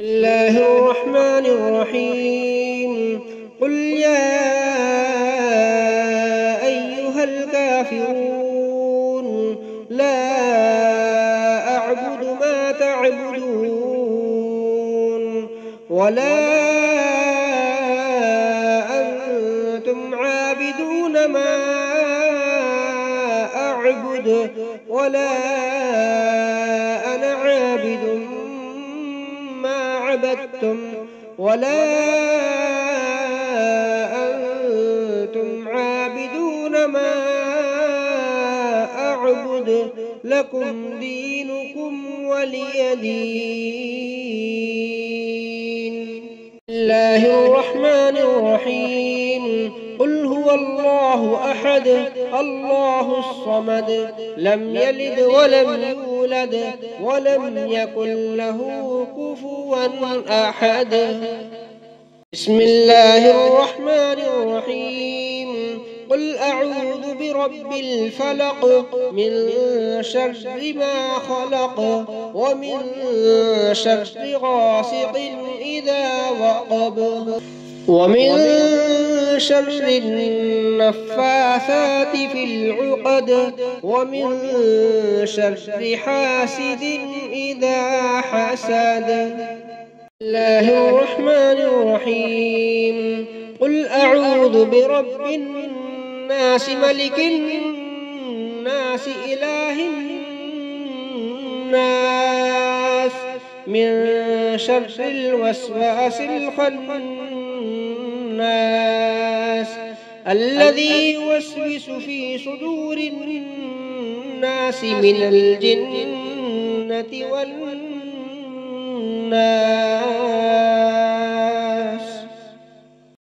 بسم الله الرحمن الرحيم. قل يا أيها الكافرون لا أعبد ما تعبدون ولا أنتم عابدون ما أعبد ولا أنا عابد ما عبدتم ولا أنتم عابدون ما أعبد لكم دينكم ولي دين. بسم الله الرحمن الرحيم. قل هو الله أحد الله الصمد لم يلد ولم يولد ولم يكن له كفوا أحد. بسم الله الرحمن الرحيم. قل أعوذ برب الفلق من شر ما خلق ومن شر غاسق إذا وقب ومن شر النفاثات في العقد ومن شر حاسد إذا حسد. بسم الله الرحمن الرحيم. قل أعوذ برب الناس ملك الناس إله الناس من شر الوسواس الخناس الذي يوسوس في صدور الناس من الجنة والناس.